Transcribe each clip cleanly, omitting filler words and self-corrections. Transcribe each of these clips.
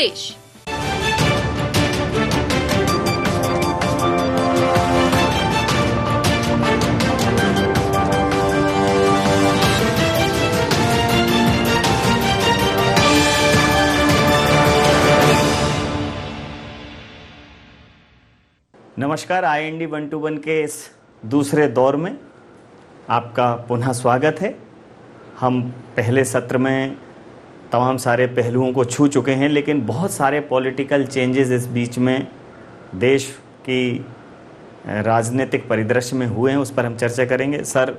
देश। नमस्कार, IND 121 के इस दूसरे दौर में आपका पुनः स्वागत है। हम पहले सत्र में तमाम सारे पहलुओं को छू चुके हैं, लेकिन बहुत सारे पॉलिटिकल चेंजेस इस बीच में देश की राजनीतिक परिदृश्य में हुए हैं, उस पर हम चर्चा करेंगे। सर,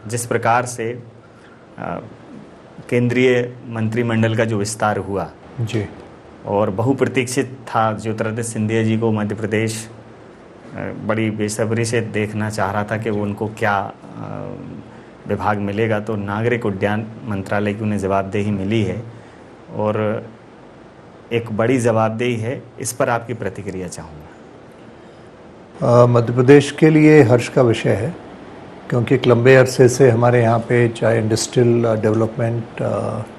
जिस प्रकार से केंद्रीय मंत्रिमंडल का जो विस्तार हुआ जी, और बहुप्रतीक्षित था, ज्योतिरादित्य सिंधिया जी को मध्य प्रदेश बड़ी बेसब्री से देखना चाह रहा था कि वो उनको क्या विभाग मिलेगा, तो नागरिक उड्डयन मंत्रालय की उन्हें जवाबदेही मिली है और एक बड़ी जवाबदेही है। इस पर आपकी प्रतिक्रिया चाहूँगा। मध्य प्रदेश के लिए हर्ष का विषय है, क्योंकि एक लंबे अरसे से हमारे यहाँ पे चाहे इंडस्ट्रियल डेवलपमेंट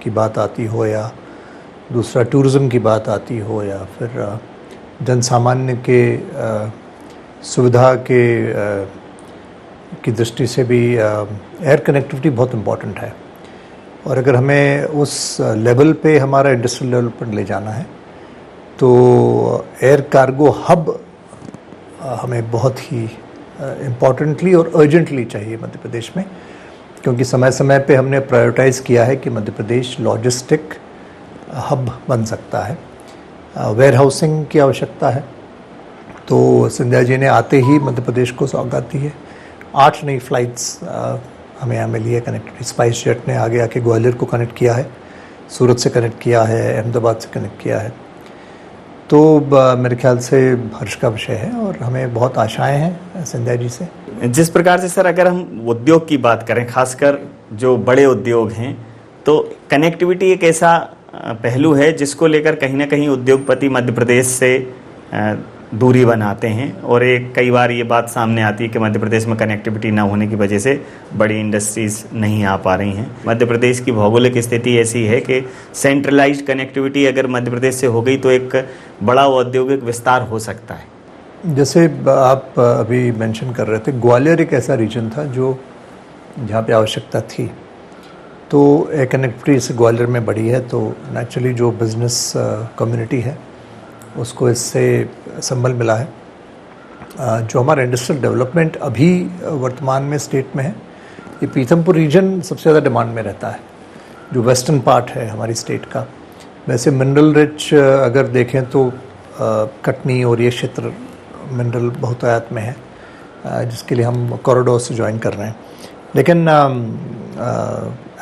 की बात आती हो या दूसरा टूरिज़्म की बात आती हो या फिर जन सामान्य के सुविधा की दृष्टि से भी एयर कनेक्टिविटी बहुत इम्पॉर्टेंट है। और अगर हमें उस लेवल पे हमारा इंडस्ट्रियल डेवलपमेंट ले जाना है तो एयर कार्गो हब हमें बहुत ही इम्पॉर्टेंटली और अर्जेंटली चाहिए मध्य प्रदेश में, क्योंकि समय समय पे हमने प्रायोरिटाइज़ किया है कि मध्य प्रदेश लॉजिस्टिक हब बन सकता है। वेयर हाउसिंग की आवश्यकता है, तो सिंधिया जी ने आते ही मध्य प्रदेश को सौगात दी है। 8 नई फ्लाइट्स हमें यहाँ मिली है कनेक्टिविटी। स्पाइस जेट ने आगे आके ग्वालियर को कनेक्ट किया है, सूरत से कनेक्ट किया है, अहमदाबाद से कनेक्ट किया है। तो मेरे ख्याल से हर्ष का विषय है और हमें बहुत आशाएं हैं सिंधिया जी से। जिस प्रकार से सर, अगर हम उद्योग की बात करें, खासकर जो बड़े उद्योग हैं, तो कनेक्टिविटी एक ऐसा पहलू है जिसको लेकर कहीं ना कहीं उद्योगपति मध्य प्रदेश से दूरी बनाते हैं और कई बार ये बात सामने आती है कि मध्य प्रदेश में कनेक्टिविटी ना होने की वजह से बड़ी इंडस्ट्रीज़ नहीं आ पा रही हैं। मध्य प्रदेश की भौगोलिक स्थिति ऐसी है कि सेंट्रलाइज्ड कनेक्टिविटी अगर मध्य प्रदेश से हो गई तो एक बड़ा औद्योगिक विस्तार हो सकता है। जैसे आप अभी मेंशन कर रहे थे, ग्वालियर एक ऐसा रीजन था जहाँ पे आवश्यकता थी, तो एयर कनेक्टिविटी से ग्वालियर में बढ़ी है, तो नेचुरली जो बिज़नेस कम्युनिटी है उसको इससे संबल मिला है। जो हमारा इंडस्ट्रियल डेवलपमेंट अभी वर्तमान में स्टेट में है, ये पीथमपुर रीजन सबसे ज़्यादा डिमांड में रहता है, जो वेस्टर्न पार्ट है हमारी स्टेट का। वैसे मिनरल रिच अगर देखें तो कटनी और ये क्षेत्र मिनरल बहुतायत में है, जिसके लिए हम कॉरिडोर से ज्वाइन कर रहे हैं। लेकिन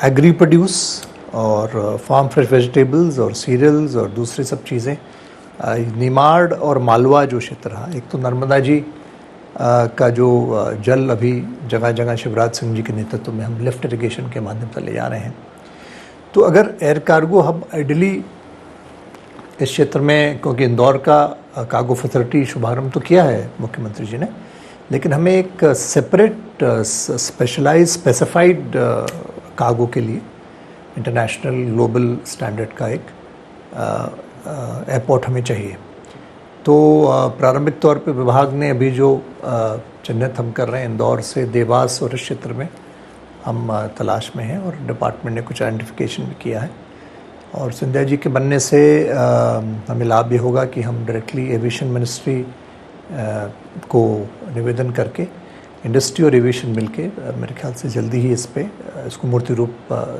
एग्री प्रोड्यूस और फार्म फ्रेश वेजिटेबल्स और सीरियल्स और दूसरी सब चीज़ें, निमाड़ और मालवा जो क्षेत्र रहा, एक तो नर्मदा जी का जो जल अभी जगह जगह शिवराज सिंह जी के नेतृत्व में हम लिफ्ट इरिगेशन के माध्यम से ले जा रहे हैं, तो अगर एयर कार्गो हब आइडली इस क्षेत्र में, क्योंकि इंदौर का कार्गो फैसिलिटी शुभारंभ तो किया है मुख्यमंत्री जी ने, लेकिन हमें एक सेपरेट स्पेशलाइज स्पेसिफाइड कार्गो के लिए इंटरनेशनल ग्लोबल स्टैंडर्ड का एक एयरपोर्ट हमें चाहिए। तो प्रारंभिक तौर पे विभाग ने अभी जो चिन्हित हम कर रहे हैं इंदौर से देवास और इस क्षेत्र में हम तलाश में हैं, और डिपार्टमेंट ने कुछ आइडेंटिफिकेशन भी किया है। और सिंधिया जी के बनने से हमें लाभ ये होगा कि हम डायरेक्टली एविएशन मिनिस्ट्री को निवेदन करके इंडस्ट्री और एविएशन मिलके मेरे ख्याल से जल्दी ही इसको मूर्ति रूप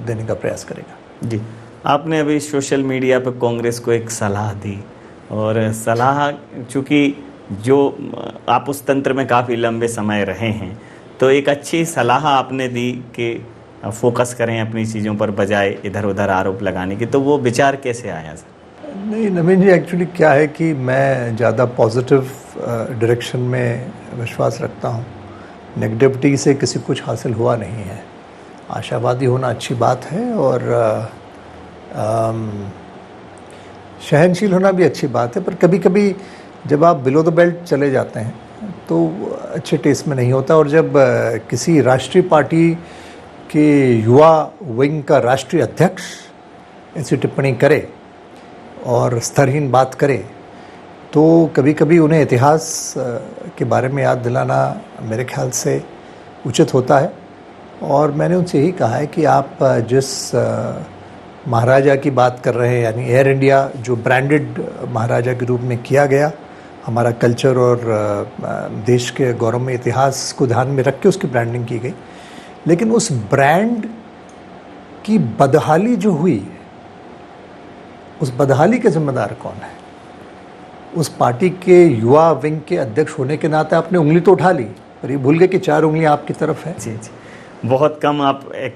देने का प्रयास करेगा। जी, आपने अभी सोशल मीडिया पर कांग्रेस को एक सलाह दी, और सलाह, चूँकि जो आप उस तंत्र में काफ़ी लंबे समय रहे हैं, तो एक अच्छी सलाह आपने दी कि फोकस करें अपनी चीज़ों पर बजाय इधर उधर आरोप लगाने की। तो वो विचार कैसे आया सर? नहीं नवीन जी, एक्चुअली क्या है कि मैं ज़्यादा पॉजिटिव डायरेक्शन में विश्वास रखता हूँ। नेगेटिविटी से किसी कुछ हासिल हुआ नहीं है। आशावादी होना अच्छी बात है और सहनशील होना भी अच्छी बात है, पर कभी कभी जब आप बिलो द बेल्ट चले जाते हैं तो अच्छे टेस्ट में नहीं होता। और जब किसी राष्ट्रीय पार्टी के युवा विंग का राष्ट्रीय अध्यक्ष ऐसी टिप्पणी करे और स्तरहीन बात करें तो कभी कभी उन्हें इतिहास के बारे में याद दिलाना मेरे ख्याल से उचित होता है। और मैंने उनसे यही कहा है कि आप जिस महाराजा की बात कर रहे हैं, यानी एयर इंडिया जो ब्रांडेड महाराजा के रूप में किया गया, हमारा कल्चर और देश के गौरवमय इतिहास को ध्यान में रख के उसकी ब्रांडिंग की गई, लेकिन उस ब्रांड की बदहाली जो हुई, उस बदहाली के जिम्मेदार कौन है? उस पार्टी के युवा विंग के अध्यक्ष होने के नाते आपने उंगली तो उठा ली, पर ये भूल गए कि 4 उंगलियां आपकी तरफ है। जी जी, बहुत कम आप एक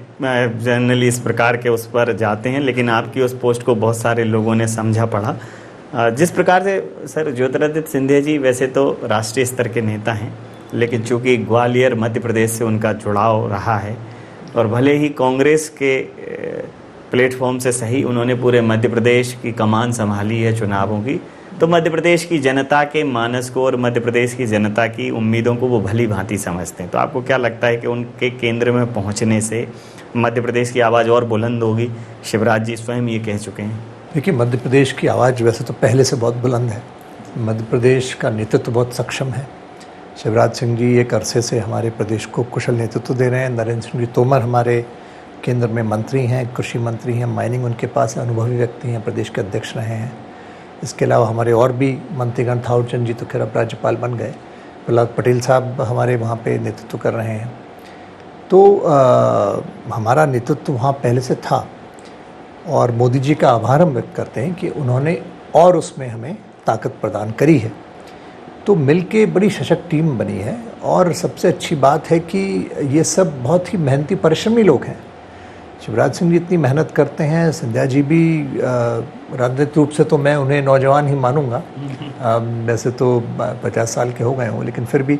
जनरली इस प्रकार के उस पर जाते हैं, लेकिन आपकी उस पोस्ट को बहुत सारे लोगों ने समझा पढ़ा। जिस प्रकार से सर ज्योतिरादित्य सिंधिया जी वैसे तो राष्ट्रीय स्तर के नेता हैं, लेकिन चूंकि ग्वालियर मध्य प्रदेश से उनका जुड़ाव रहा है और भले ही कांग्रेस के प्लेटफॉर्म से सही उन्होंने पूरे मध्य प्रदेश की कमान संभाली है चुनावों की, तो मध्य प्रदेश की जनता के मानस को और मध्य प्रदेश की जनता की उम्मीदों को वो भली भांति समझते हैं। तो आपको क्या लगता है कि उनके केंद्र में पहुंचने से मध्य प्रदेश की आवाज़ और बुलंद होगी? शिवराज जी स्वयं ये कह चुके हैं। देखिए, मध्य प्रदेश की आवाज़ वैसे तो पहले से बहुत बुलंद है। मध्य प्रदेश का नेतृत्व बहुत सक्षम है। शिवराज सिंह जी एक अरसे से हमारे प्रदेश को कुशल नेतृत्व दे रहे हैं। नरेंद्र सिंह जी तोमर हमारे केंद्र में मंत्री हैं, कृषि मंत्री हैं, माइनिंग उनके पास है, अनुभवी व्यक्ति हैं, प्रदेश के अध्यक्ष रहे हैं। इसके अलावा हमारे और भी मंत्रीगण, थावरचंद जी तो खैर अब राज्यपाल बन गए, प्रहलाद पटेल साहब हमारे वहाँ पे नेतृत्व कर रहे हैं। तो हमारा नेतृत्व वहाँ पहले से था और मोदी जी का आभार हम व्यक्त करते हैं कि उन्होंने और उसमें हमें ताकत प्रदान करी है। तो मिलके बड़ी सशक्त टीम बनी है और सबसे अच्छी बात है कि ये सब बहुत ही मेहनती परिश्रमी लोग हैं। शिवराज सिंह जी इतनी मेहनत करते हैं, सिंधिया जी भी राजनीतिक रूप से तो मैं उन्हें नौजवान ही मानूंगा, वैसे तो 50 साल के हो गए हों, लेकिन फिर भी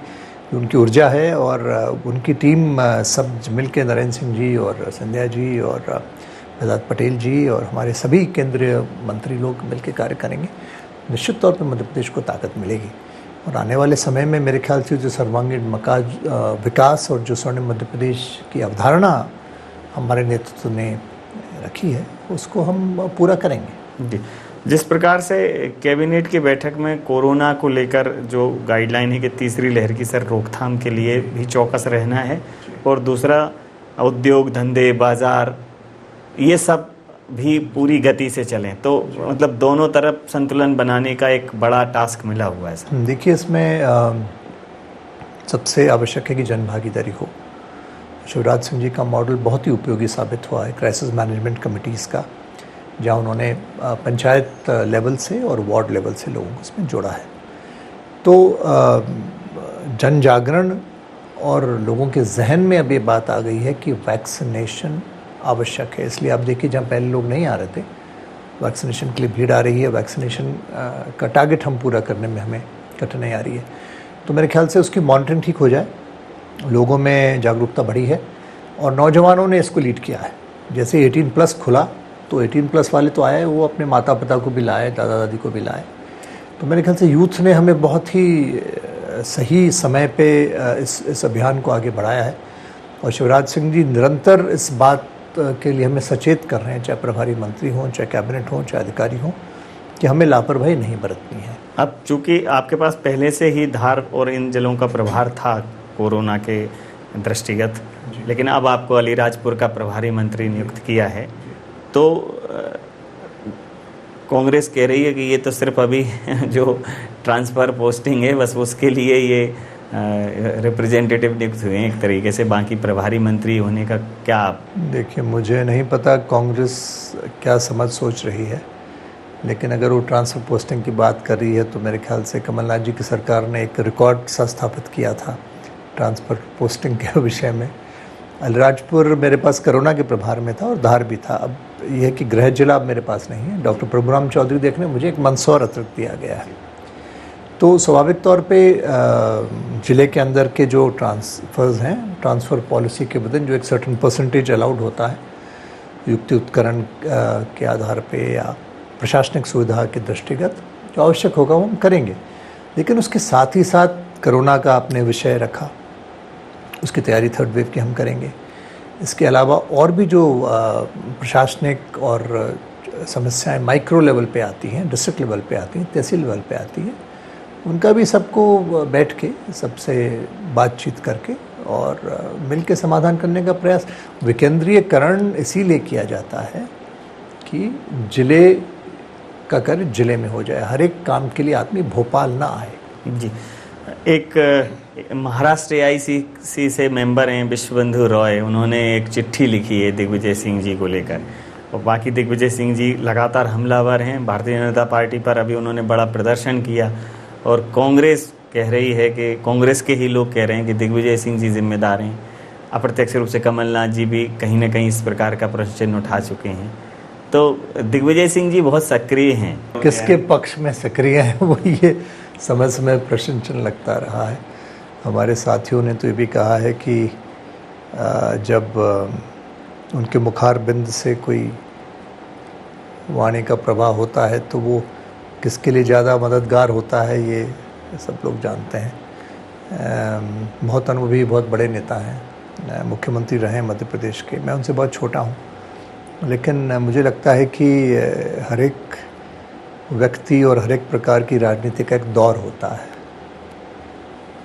उनकी ऊर्जा है और उनकी टीम सब मिल के नरेंद्र सिंह जी और सिंधिया जी और प्रहलाद पटेल जी और हमारे सभी केंद्रीय मंत्री लोग मिलकर कार्य करेंगे। निश्चित तौर पर मध्य प्रदेश को ताकत मिलेगी और आने वाले समय में मेरे ख्याल से जो सर्वांगीण विकास और जो स्वर्णिम मध्य प्रदेश की अवधारणा हमारे नेतृत्व ने रखी है उसको हम पूरा करेंगे। जी, जिस प्रकार से कैबिनेट की बैठक में कोरोना को लेकर जो गाइडलाइन है कि तीसरी लहर की सर रोकथाम के लिए भी चौकस रहना है और दूसरा उद्योग धंधे बाजार ये सब भी पूरी गति से चलें, तो मतलब दोनों तरफ संतुलन बनाने का एक बड़ा टास्क मिला हुआ है सर। देखिए, इसमें सबसे आवश्यक है कि जन भागीदारी हो। शिवराज सिंह जी का मॉडल बहुत ही उपयोगी साबित हुआ है क्राइसिस मैनेजमेंट कमिटीज़ का, जहाँ उन्होंने पंचायत लेवल से और वार्ड लेवल से लोगों को इसमें जोड़ा है। तो जन जागरण और लोगों के जहन में अब ये बात आ गई है कि वैक्सीनेशन आवश्यक है। इसलिए आप देखिए, जहाँ पहले लोग नहीं आ रहे थे, वैक्सीनेशन के लिए भीड़ आ रही है, वैक्सीनेशन का टारगेट हम पूरा करने में हमें कठिनाई आ रही है। तो मेरे ख्याल से उसकी मॉनिटरिंग ठीक हो जाए, लोगों में जागरूकता बढ़ी है और नौजवानों ने इसको लीड किया है। जैसे 18+ खुला तो 18+ वाले तो आए, वो अपने माता पिता को भी लाए, दादा दादी को भी लाए। तो मेरे ख्याल से यूथ ने हमें बहुत ही सही समय पे इस अभियान को आगे बढ़ाया है और शिवराज सिंह जी निरंतर इस बात के लिए हमें सचेत कर रहे हैं, चाहे प्रभारी मंत्री हों, चाहे कैबिनेट हों, चाहे अधिकारी हों, कि हमें लापरवाही नहीं बरतनी है। अब चूँकि आपके पास पहले से ही धार और इन जिलों का प्रभार था कोरोना के दृष्टिगत, लेकिन अब आपको अलीराजपुर का प्रभारी मंत्री नियुक्त किया है, तो कांग्रेस कह रही है कि ये तो सिर्फ अभी जो ट्रांसफ़र पोस्टिंग है बस उसके लिए ये रिप्रेजेंटेटिव नियुक्त हुए हैं एक तरीके से, बाकी प्रभारी मंत्री होने का क्या? देखिए, मुझे नहीं पता कांग्रेस क्या समझ सोच रही है, लेकिन अगर वो ट्रांसफ़र पोस्टिंग की बात कर रही है तो मेरे ख्याल से कमलनाथ जी की सरकार ने एक रिकॉर्ड सा स्थापित किया था ट्रांसफ़र पोस्टिंग के विषय में। अलीराजपुर मेरे पास कोरोना के प्रभार में था और धार भी था। अब यह है कि गृह जिला अब मेरे पास नहीं है। डॉक्टर प्रभुराम चौधरी देखने मुझे एक मंदसौर अतिरिक्त दिया गया है। तो स्वाभाविक तौर पे ज़िले के अंदर के जो ट्रांसफ़र्स हैं, ट्रांसफ़र पॉलिसी के वजह जो एक सर्टेन परसेंटेज अलाउड होता है युक्ति उपकरण के आधार पे या प्रशासनिक सुविधा के दृष्टिगत, जो आवश्यक होगा वो हम करेंगे। लेकिन उसके साथ ही साथ कोरोना का आपने विषय रखा, उसकी तैयारी 3rd वेव की हम करेंगे। इसके अलावा और भी जो प्रशासनिक और समस्याएं माइक्रो लेवल पे आती हैं, डिस्ट्रिक्ट लेवल पे आती हैं, तहसील लेवल पे आती हैं, उनका भी सबको बैठ के सबसे बातचीत करके और मिल के समाधान करने का प्रयास। विकेंद्रीयकरण इसीलिए किया जाता है कि जिले का कार्य जिले में हो जाए, हर एक काम के लिए आदमी भोपाल ना आए। जी, एक महाराष्ट्र AICC से मेंबर हैं विश्वबंधु रॉय, उन्होंने एक चिट्ठी लिखी है दिग्विजय सिंह जी को लेकर, और बाकी दिग्विजय सिंह जी लगातार हमलावर हैं भारतीय जनता पार्टी पर। अभी उन्होंने बड़ा प्रदर्शन किया और कांग्रेस कह रही है कि कांग्रेस के ही लोग कह रहे हैं कि दिग्विजय सिंह जी जिम्मेदार हैं। अप्रत्यक्ष रूप से कमलनाथ जी भी कहीं ना कहीं इस प्रकार का प्रश्न चिन्ह उठा चुके हैं। तो दिग्विजय सिंह जी बहुत सक्रिय हैं, किसके पक्ष में सक्रिय हैं वो ये समय समय प्रश्न चिन्ह लगता रहा है। हमारे साथियों ने तो ये भी कहा है कि जब उनके मुखार बिंद से कोई वाणी का प्रवाह होता है तो वो किसके लिए ज़्यादा मददगार होता है, ये सब लोग जानते हैं। बहुत अनुभवी, बहुत बड़े नेता हैं, मुख्यमंत्री रहे मध्य प्रदेश के। मैं उनसे बहुत छोटा हूँ, लेकिन मुझे लगता है कि हर एक व्यक्ति और हर एक प्रकार की राजनीति का एक दौर होता है,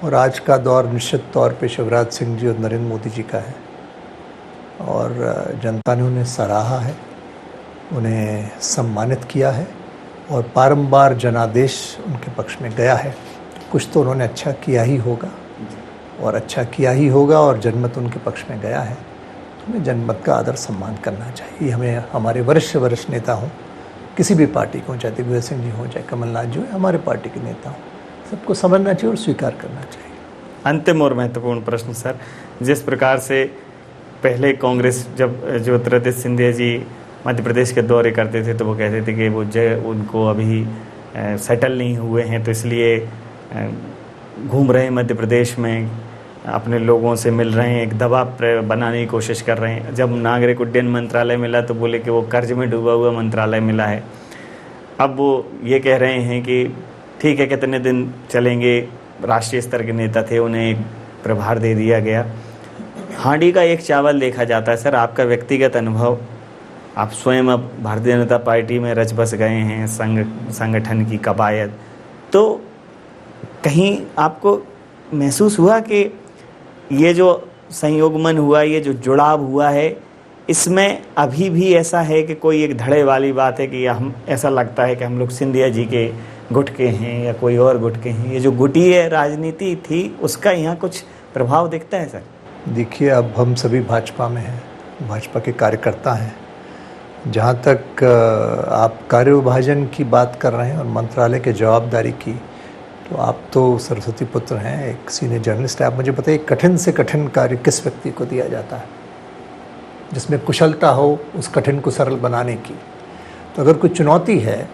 और आज का दौर निश्चित तौर पे शिवराज सिंह जी और नरेंद्र मोदी जी का है, और जनता ने उन्हें सराहा है, उन्हें सम्मानित किया है, और बारंबार जनादेश उनके पक्ष में गया है। कुछ तो उन्होंने अच्छा किया ही होगा, और अच्छा किया ही होगा, और जनमत उनके पक्ष में गया है, तो हमें जनमत का आदर सम्मान करना चाहिए। हमें हमारे वरिष्ठ नेता हों, किसी भी पार्टी को, चाहे दिग्विजय सिंह जी हों, चाहे कमलनाथ जी हों, हमारे पार्टी के नेता हों, सबको समझना चाहिए और स्वीकार करना चाहिए। अंतिम और महत्वपूर्ण प्रश्न सर, जिस प्रकार से पहले कांग्रेस जब ज्योतिरादित्य सिंधिया जी मध्य प्रदेश के दौरे करते थे तो वो कहते थे कि वो उनको अभी सेटल नहीं हुए हैं, तो इसलिए घूम रहे हैं मध्य प्रदेश में, अपने लोगों से मिल रहे हैं, एक दबाव बनाने की कोशिश कर रहे हैं। जब नागरिक उड्डयन मंत्रालय मिला तो बोले कि वो कर्ज में डूबा हुआ मंत्रालय मिला है। अब वो ये कह रहे हैं कि ठीक है, कितने दिन चलेंगे, राष्ट्रीय स्तर के नेता थे, उन्हें एक प्रभार दे दिया गया। हांडी का एक चावल देखा जाता है सर, आपका व्यक्तिगत अनुभव, आप स्वयं अब भारतीय जनता पार्टी में रच बस गए हैं, संगठन की कवायद, तो कहीं आपको महसूस हुआ कि ये जो संयोगमन हुआ, ये जो जुड़ाव हुआ है, इसमें अभी भी ऐसा है कि कोई एक धड़े वाली बात है कि हम, ऐसा लगता है कि हम लोग सिंधिया जी के गुट के हैं या कोई और गुट के हैं, ये जो गुटीय राजनीति थी उसका यहाँ कुछ प्रभाव दिखता है सर? देखिए, अब हम सभी भाजपा में हैं, भाजपा के कार्यकर्ता हैं। जहाँ तक आप कार्य विभाजन की बात कर रहे हैं और मंत्रालय के जवाबदारी की, तो आप तो सरस्वती पुत्र हैं, एक सीनियर जर्नलिस्ट है, आप मुझे बताइए कठिन से कठिन कार्य किस व्यक्ति को दिया जाता है जिसमें कुशलता हो उस कठिन को सरल बनाने की। तो अगर कोई चुनौती है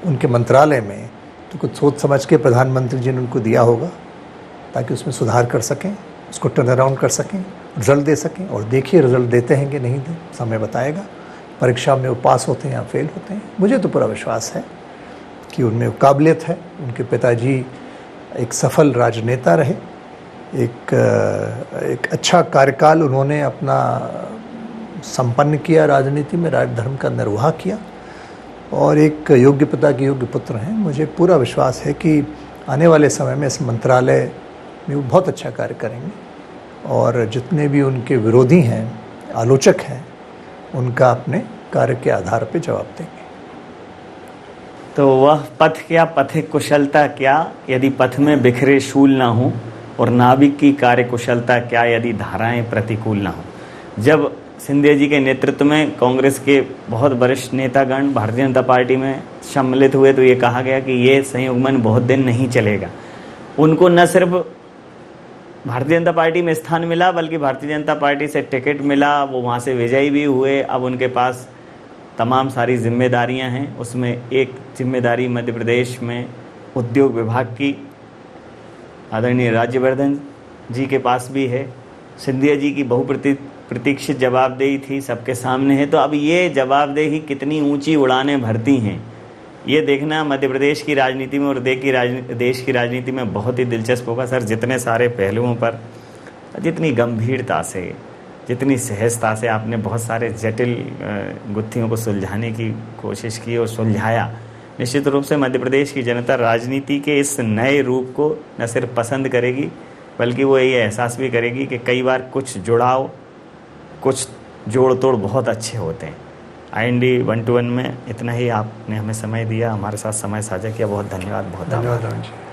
उनके मंत्रालय में तो कुछ सोच समझ के प्रधानमंत्री जी ने उनको दिया होगा ताकि उसमें सुधार कर सकें, उसको टर्न अराउंड कर सकें, रिजल्ट दे सकें। और देखिए रिजल्ट देते हैं कि नहीं दे, समय बताएगा। परीक्षा में वो पास होते हैं या फेल होते हैं। मुझे तो पूरा विश्वास है कि उनमें काबिलियत है। उनके पिताजी एक सफल राजनेता रहे, एक अच्छा कार्यकाल उन्होंने अपना संपन्न किया, राजनीति में राजधर्म का निर्वाह किया, और एक योग्य पिता के योग्य पुत्र हैं। मुझे पूरा विश्वास है कि आने वाले समय में इस मंत्रालय में वो बहुत अच्छा कार्य करेंगे, और जितने भी उनके विरोधी हैं, आलोचक हैं, उनका अपने कार्य के आधार पर जवाब देंगे। तो वह पथ क्या, पथिक कुशलता क्या, यदि पथ में बिखरे शूल ना हो, और नाविक की कार्य कुशलता क्या, यदि धाराएं प्रतिकूल ना हो। जब सिंधिया जी के नेतृत्व में कांग्रेस के बहुत वरिष्ठ नेतागण भारतीय जनता पार्टी में सम्मिलित हुए तो ये कहा गया कि ये संयुग्मन बहुत दिन नहीं चलेगा। उनको न सिर्फ भारतीय जनता पार्टी में स्थान मिला बल्कि भारतीय जनता पार्टी से टिकट मिला, वो वहाँ से विजयी भी हुए। अब उनके पास तमाम सारी जिम्मेदारियां हैं, उसमें एक जिम्मेदारी मध्य प्रदेश में उद्योग विभाग की आदरणीय राज्यवर्धन जी के पास भी है। सिंधिया जी की बहुप्रतीक्षित जवाबदेही थी, सबके सामने है। तो अब ये जवाबदेही कितनी ऊंची उड़ानें भरती हैं, ये देखना मध्य प्रदेश की राजनीति में और देश की राजनीति में बहुत ही दिलचस्प होगा सर। जितने सारे पहलुओं पर, जितनी गंभीरता से जितनी सहजता से आपने बहुत सारे जटिल गुत्थियों को सुलझाने की कोशिश की और सुलझाया, निश्चित रूप से मध्य प्रदेश की जनता राजनीति के इस नए रूप को न सिर्फ पसंद करेगी, बल्कि वो ये एहसास भी करेगी कि कई बार कुछ जुड़ाव, कुछ जोड़ तोड़ बहुत अच्छे होते हैं। IND 1 to 1 में इतना ही आपने हमें समय दिया, हमारे साथ समय साझा किया। बहुत धन्यवाद। बहुत धन्यवाद।